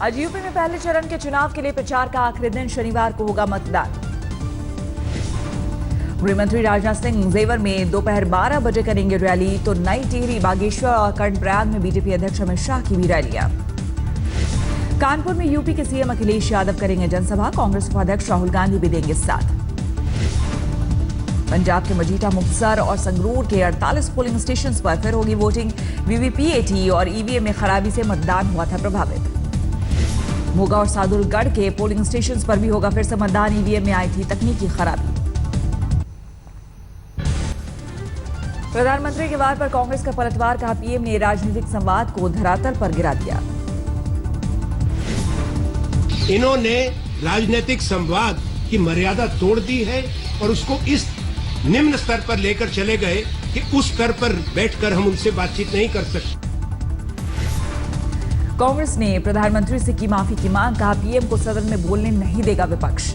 आज यूपी में पहले चरण के चुनाव के लिए प्रचार का आखिरी दिन शनिवार को होगा मतदान। गृहमंत्री राजनाथ सिंह जेवर में दोपहर 12 बजे करेंगे रैली, तो नई टिहरी, बागेश्वर और कर्णप्रयाग में बीजेपी अध्यक्ष अमित शाह की भी रैलियां। कानपुर में यूपी के सीएम अखिलेश यादव करेंगे जनसभा, कांग्रेस उपाध्यक्ष राहुल गांधी भी देंगे साथ। पंजाब के मजीठा, मुक्तसर और संगरूर के 48 पोलिंग स्टेशन पर फिर होगी वोटिंग। वीवीपीएटी और ईवीएम में खराबी से मतदान हुआ था प्रभावित। मोगा और सादुलगढ़ के पोलिंग स्टेशन पर भी होगा फिर से मतदान, ईवीएम में आई थी तकनीकी खराबी। प्रधानमंत्री के वार पर कांग्रेस का पलटवार, कहा पीएम ने राजनीतिक संवाद को धरातल पर गिरा दिया। इन्होंने राजनीतिक संवाद की मर्यादा तोड़ दी है और उसको इस निम्न स्तर पर लेकर चले गए कि उस स्तर पर बैठकर हम उनसे बातचीत नहीं कर सकते। कांग्रेस ने प्रधानमंत्री से की माफी की मांग, कहा पीएम को सदन में बोलने नहीं देगा विपक्ष।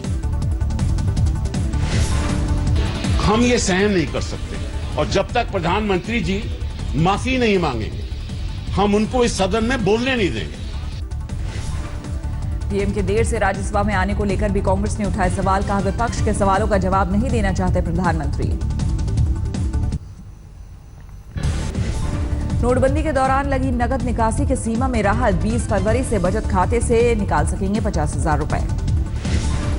हम ये सहन नहीं कर सकते और जब तक प्रधानमंत्री जी माफी नहीं मांगेंगे हम उनको इस सदन में बोलने नहीं देंगे। पीएम के देर से राज्यसभा में आने को लेकर भी कांग्रेस ने उठाए सवाल, कहा विपक्ष के सवालों का जवाब नहीं देना चाहते प्रधानमंत्री। नोटबंदी के दौरान लगी नकद निकासी की सीमा में राहत, 20 फरवरी से बचत खाते से निकाल सकेंगे 50,000 रुपए।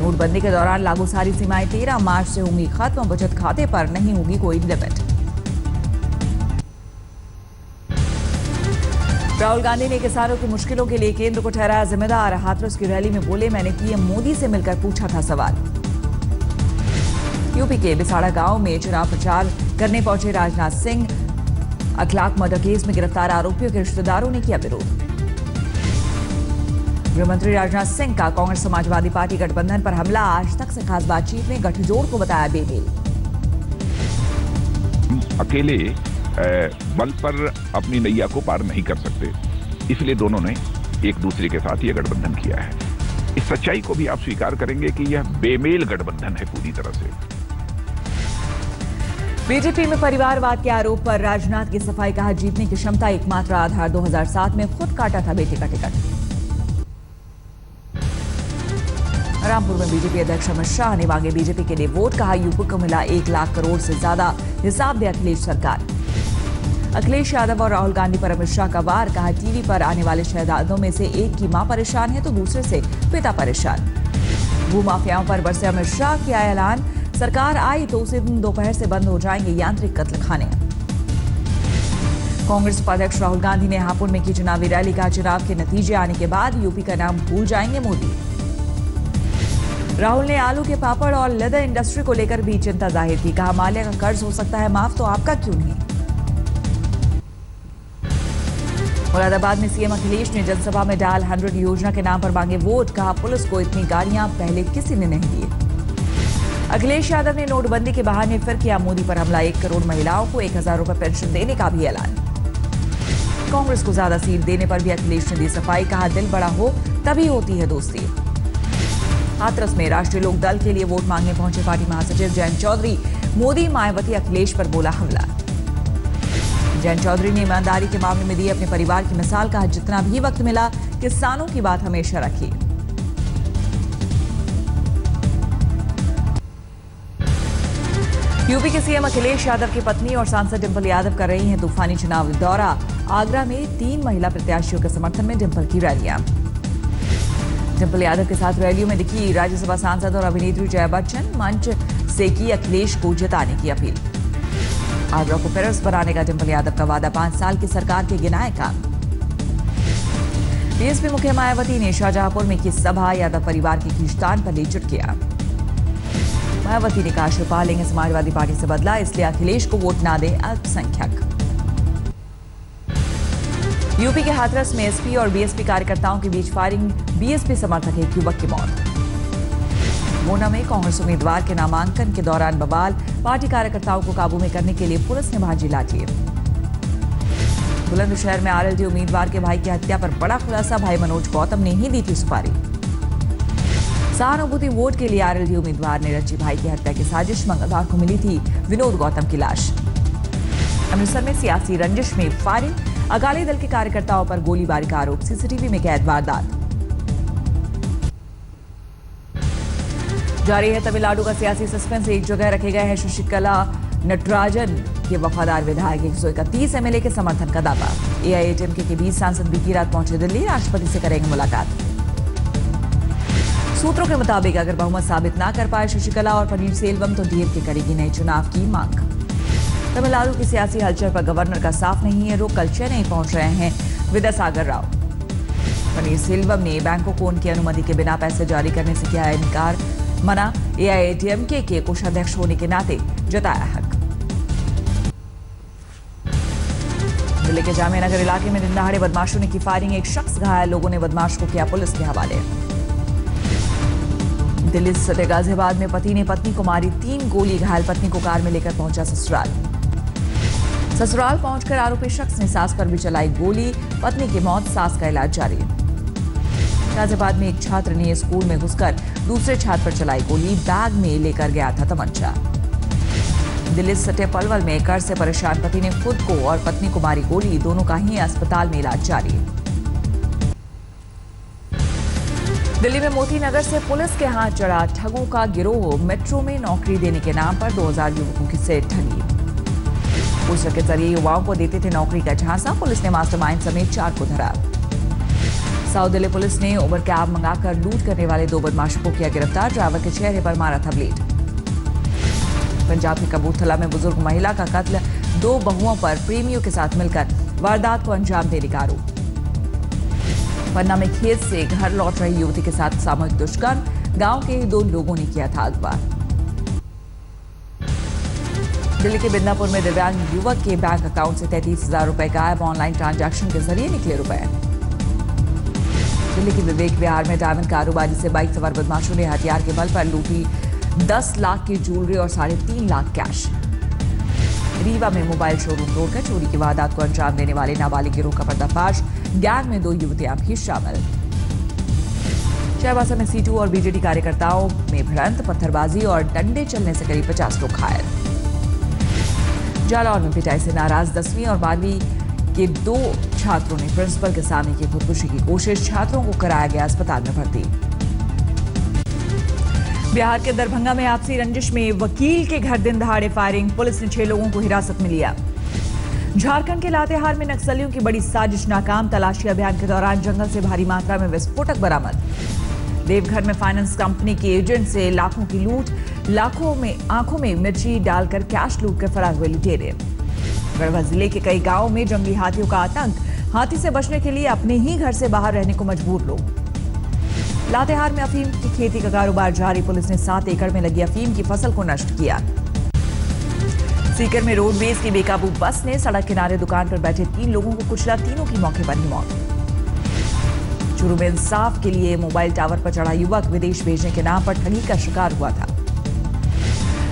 नोटबंदी के दौरान लागू सारी सीमाएं 13 मार्च से होंगी खत्म, बचत खाते पर नहीं होगी कोई लिमिट। राहुल गांधी ने किसानों की मुश्किलों के लिए केंद्र को ठहराया जिम्मेदार। हाथरस की रैली में बोले, मैंने पीएम मोदी से मिलकर पूछा था सवाल। यूपी के बिसाड़ा गांव में चुनाव प्रचार करने पहुंचे राजनाथ सिंह। अखलाक मर्डर केस में गिरफ्तार आरोपियों के रिश्तेदारों ने किया विरोध। गृहमंत्री राजनाथ सिंह का कांग्रेस समाजवादी पार्टी गठबंधन पर हमला, आज तक से खास बातचीत में गठजोड़ को बताया बेमेल। अकेले बल पर अपनी नैया को पार नहीं कर सकते, इसलिए दोनों ने एक दूसरे के साथ यह गठबंधन किया है। इस सच्चाई को भी आप स्वीकार करेंगे कि यह बेमेल गठबंधन है पूरी तरह से। बीजेपी में परिवारवाद के आरोप पर राजनाथ की सफाई, कहा जीतने की क्षमता एकमात्र आधार 2007 में खुद काटा था बेटे का टिकट। रामपुर में बीजेपी अध्यक्ष अमित शाह ने मांगे बीजेपी के लिए वोट, कहा यूपी को मिला 1 लाख करोड़ से ज्यादा, हिसाब दे अखिलेश सरकार। अखिलेश यादव और राहुल गांधी पर अमित शाह का वार, कहा टीवी पर आने वाले शहजादों में से एक की मां परेशान है तो दूसरे से पिता परेशान। भूमाफियाओं पर बरसे अमित शाह किया ऐलान, सरकार आई तो उसी दिन दोपहर से बंद हो जाएंगे यांत्रिक कत्लखाने। कांग्रेस उपाध्यक्ष राहुल गांधी ने हापुड़ में की चुनावी रैली, कहा चुनाव के नतीजे आने के बाद यूपी का नाम भूल जाएंगे मोदी। राहुल ने आलू के पापड़ और लेदर इंडस्ट्री को लेकर भी चिंता जाहिर की, कहा माल्या का कर्ज हो सकता है माफ तो आपका क्यों नहीं। मुरादाबाद में सीएम अखिलेश ने जनसभा में डायल 100 योजना के नाम पर मांगे वोट, कहा पुलिस को इतनी गाड़ियां पहले किसी ने नहीं दी। अखिलेश यादव ने नोटबंदी के बहाने फिर किया मोदी पर हमला, 1 करोड़ महिलाओं को 1,000 रुपए पेंशन देने का भी ऐलान। कांग्रेस को ज्यादा सीट देने पर भी अखिलेश ने दी सफाई, कहा दिल बड़ा हो तभी होती है दोस्ती। हाथरस में राष्ट्रीय लोक दल के लिए वोट मांगने पहुंचे पार्टी महासचिव जयंत चौधरी, मोदी, मायावती, अखिलेश पर बोला हमला। जयंत चौधरी ने ईमानदारी के मामले में दी अपने परिवार की मिसाल, कहा जितना भी वक्त मिला किसानों की बात हमेशा रखी। यूपी के सीएम अखिलेश यादव की पत्नी और सांसद डिंपल यादव कर रही हैं तूफानी चुनाव दौरा। आगरा में 3 महिला प्रत्याशियों के समर्थन में डिंपल की रैलियां। डिंपल यादव के साथ रैलियों में दिखी राज्यसभा सांसद और अभिनेत्री जया बच्चन, मंच से की अखिलेश को जिताने की अपील। आगरा को पेरिस बनाने का डिंपल यादव का वादा, 5 साल की सरकार के गिनाए काम। बीएसपी मुखिया मायावती ने शाहजहांपुर में की सभा, यादव परिवार की खींचतान पर ली चुटकियां। मायावती ने कहा शिवपाल लेंगे समाजवादी पार्टी से बदला, इसलिए अखिलेश को वोट ना दे अल्पसंख्यक। यूपी के हाथरस में एसपी और बीएसपी कार्यकर्ताओं के बीच फायरिंग, बीएसपी समर्थक एक युवक की मौत। मोना में कांग्रेस उम्मीदवार के नामांकन के दौरान बवाल, पार्टी कार्यकर्ताओं को काबू में करने के लिए पुलिस ने भाजी लाठी। बुलंदशहर में आरएलडी उम्मीदवार के भाई की हत्या पर बड़ा खुलासा, भाई मनोज गौतम ने ही दी थी सुपारी। सहानुभूति वोट के लिए आरएलडी उम्मीदवार ने रची भाई की हत्या की साजिश, मंगलवार को मिली थी विनोद गौतम की लाश। अमृतसर में सियासी रंजिश में फायरिंग, अकाली दल के कार्यकर्ताओं पर गोलीबारी का आरोप, सीसीटीवी में कैद वारदात। जारी है तमिलनाडु का सियासी सस्पेंस। एक जगह रखे गए हैं शशिकला नटराजन के वफादार विधायक। 131 एमएलए के समर्थन का दावा। एआईएडीएमके के 20 सांसद बीती रात पहुंचे दिल्ली, राष्ट्रपति से करेंगे मुलाकात। सूत्रों के मुताबिक अगर बहुमत साबित ना कर पाए शशिकला और पनीरसेल्वम तो डीएमके करेगी नए चुनाव की मांग। तमिलनाडु की सियासी हलचल पर गवर्नर का साफ नहीं है रुख। कल चेन्नई पहुंच रहे हैं विद्यासागर राव। पनीरसेल्वम ने बैंकों को उनकी अनुमति के बिना पैसे जारी करने से किया इनकार, मना। एआईएडीएमके के कोषाध्यक्ष होने के नाते जताया हक। दिल्ली के जामिया नगर इलाके में दिन दहाड़े बदमाशों ने की फायरिंग। एक शख्स घायल, लोगों ने बदमाश को किया पुलिस के हवाले। दिल्ली से सटे गाजियाबाद में पति ने पत्नी को मारी 3 गोली। घायल पत्नी को कार में लेकर पहुंचा ससुराल। ससुराल पहुंचकर आरोपी शख्स ने सास पर भी चलाई गोली। पत्नी की मौत, सास का इलाज जारी। गाजियाबाद में एक छात्र ने स्कूल में घुसकर दूसरे छात्र पर चलाई गोली। बैग में लेकर गया था तमंचा। दिल्ली से सटे पलवल में कर्ज से परेशान पति ने खुद को और पत्नी को मारी गोली। दोनों का ही अस्पताल में इलाज जारी। दिल्ली में मोती नगर से पुलिस के हाथ चढ़ा ठगों का गिरोह। मेट्रो में नौकरी देने के नाम पर 2000 युवकों से ठगी। पोस्टर के जरिए युवाओं को देते थे नौकरी का झांसा। पुलिस ने मास्टरमाइंड समेत 4 को धरा। साउथ दिल्ली पुलिस ने उबर कैब मंगाकर लूट करने वाले 2 बदमाशों को किया गिरफ्तार। ड्राइवर के चेहरे पर मारा था ब्लेड। पंजाब के कबूरथला में बुजुर्ग महिला का कत्ल। 2 बहुओं पर प्रेमियों के साथ मिलकर वारदात को अंजाम देने का आरोप। पन्ना में खेत से घर लौट रही युवती के साथ सामूहिक दुष्कर्म। गांव के 2 लोगों ने किया था अगवा। दिल्ली के बिंदापुर में दिव्यांग युवक के बैंक अकाउंट से 33,000 रुपए गायब। ऑनलाइन ट्रांजैक्शन के जरिए निकले रुपए। दिल्ली के विवेक विहार में डायमंड कारोबारी से बाइक सवार बदमाशों ने हथियार के बल पर लूटी 10 लाख की ज्वेलरी और 3.5 लाख कैश। रीवा में मोबाइल शोरूम तोड़कर चोरी की वारदात को अंजाम देने वाले नाबालिग गिरोह का पर्दाफाश। गैंग में 2 युवतियां भी शामिल। चाईबासा में सीटू और बीजेडी कार्यकर्ताओं में भिड़ंत, पत्थरबाजी और डंडे चलने से करीब 50 लोग घायल। जालौर में पिटाई से नाराज 10वीं और 12वीं के 2 छात्रों ने प्रिंसिपल के सामने की खुदकुशी की कोशिश। छात्रों को कराया गया अस्पताल में भर्ती। बिहार के दरभंगा में आपसी रंजिश में वकील के घर दिन दहाड़े फायरिंग। पुलिस ने 6 लोगों को हिरासत में लिया। झारखंड के लातेहार में नक्सलियों की बड़ी साजिश नाकाम। तलाशी अभियान के दौरान जंगल से भारी मात्रा में विस्फोटक बरामद। देवघर में फाइनेंस कंपनी के एजेंट से लाखों की लूट। आंखों में मिर्ची डालकर कैश लूट कर फरार हुए लुटेरे। गढ़वा जिले के कई गांवों में जंगली हाथियों का आतंक। हाथी से बचने के लिए अपने ही घर से बाहर रहने को मजबूर लोग। लातेहार में अफीम की खेती का कारोबार जारी। पुलिस ने 7 एकड़ में लगी अफीम की फसल को नष्ट किया। सीकर में रोडवेज की बेकाबू बस ने सड़क किनारे दुकान पर बैठे 3 लोगों को कुचला। तीनों की मौके पर ही मौत। चूरू में इंसाफ के लिए मोबाइल टावर पर चढ़ा युवक विदेश भेजने के नाम पर ठगी का शिकार हुआ था।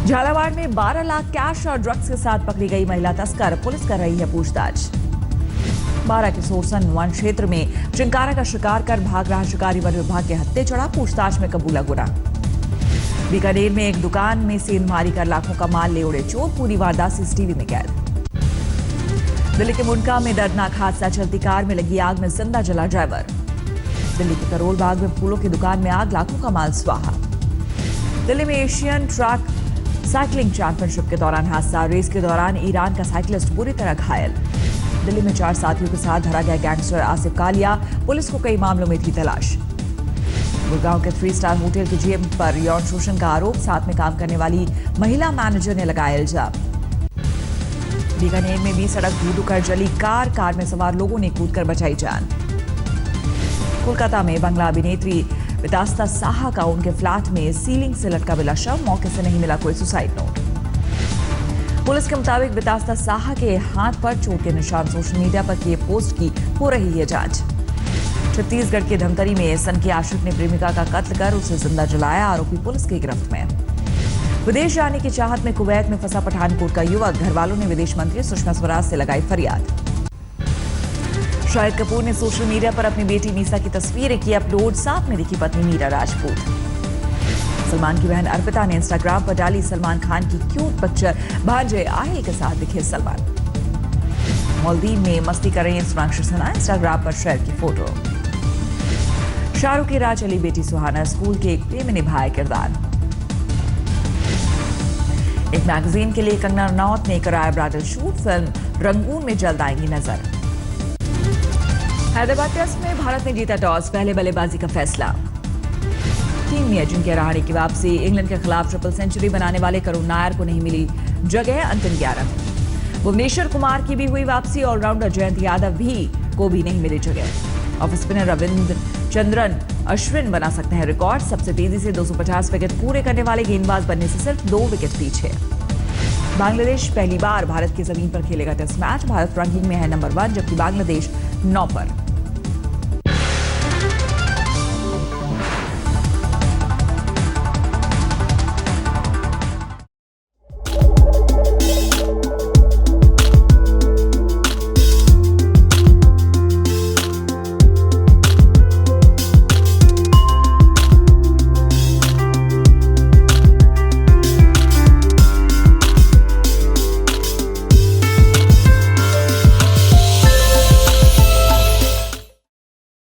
झालावाड़ में 12 लाख कैश और ड्रग्स के साथ पकड़ी गई महिला तस्कर। पुलिस कर रही है पूछताछ। 12 के सोरसन वन क्षेत्र में चिंकारा का शिकार कर भाग रहा शिकारी वन विभाग के हत्थे चढ़ा। पूछताछ में कबूला गुनाह। बीकानेर में एक दुकान में सेंधमारी कर लाखों का माल ले उड़े चोर। पूरी वारदात सीसीटीवी में कैद। दिल्ली के मुंडका में दर्दनाक हादसा। चलती कार में लगी आग में जिंदा जला ड्राइवर। दिल्ली के करोल बाग में फूलों की दुकान में आग, लाखों का माल स्वाहा। दिल्ली में एशियन ट्रैक साइकिलिंग चैंपियनशिप के दौरान हादसा। रेस के दौरान ईरान का साइकिलिस्ट बुरी तरह घायल। दिल्ली में 4 साथियों के साथ धरा गया गैंगस्टर आसिफ कालिया। पुलिस को कई मामलों में थी तलाश। गुड़गांव के 3 स्टार होटल के जीएम पर यौन शोषण का आरोप। साथ में काम करने वाली महिला मैनेजर ने लगाया इल्जाम। बीकानेर में भी सड़क धू कर जली कार में सवार लोगों ने कूदकर बचाई जान। कोलकाता में बंगला अभिनेत्री वितास्ता साहा का उनके फ्लैट में सीलिंग से लटका मिला शव। मौके से नहीं मिला कोई सुसाइड नोट। पुलिस के मुताबिक वितास्ता साहा के हाथ पर चोट के निशान। सोशल मीडिया पर किए पोस्ट की हो रही है जांच। छत्तीसगढ़ के धमतरी में सन के आशिक ने प्रेमिका का कत्ल कर उसे जिंदा जलाया। आरोपी पुलिस की गिरफ्त में। विदेश जाने की चाहत में कुवैत में फंसा पठानकोट का युवक। घर वालों ने विदेश मंत्री सुषमा स्वराज से लगाई फरियाद। शाहिद कपूर ने सोशल मीडिया पर अपनी बेटी मीसा की तस्वीरें की अपलोड। साथ में दिखी पत्नी मीरा राजपूत। सलमान की बहन अर्पिता ने इंस्टाग्राम पर डाली सलमान खान की क्यूट पिक्चर। भांजे आहिल के साथ दिखे सलमान। मालदीव में मस्ती कर रही हैं सोनाक्षी सिन्हा। इंस्टाग्राम पर शेयर की फोटो। शाहरुख की राह चली बेटी सुहाना। स्कूल के एक प्ले में निभाया किरदार। एक मैगजीन के लिए कंगना रनौत ने कराया ब्राइडल शूट। फिल्म रंगून में जल्द आएंगी नजर। हैदराबाद टेस्ट में भारत ने जीता टॉस, पहले बल्लेबाजी का फैसला। टीम में अजिंक्य रहाणे की वापसी। इंग्लैंड के खिलाफ ट्रिपल सेंचुरी बनाने वाले करुण नायर को नहीं मिली जगह अंतिम 11। भुवनेश्वर कुमार की भी हुई वापसी। ऑलराउंडर जयंत यादव को भी नहीं मिली जगह। ऑफ स्पिनर रविंद्र चंद्रन अश्विन बना सकते हैं रिकॉर्ड। सबसे तेजी से 250 विकेट पूरे करने वाले गेंदबाज बनने से सिर्फ 2 विकेट पीछे। बांग्लादेश पहली बार भारत की जमीन पर खेलेगा टेस्ट मैच। भारत रैंकिंग में है नंबर 1, जबकि बांग्लादेश 9 पर।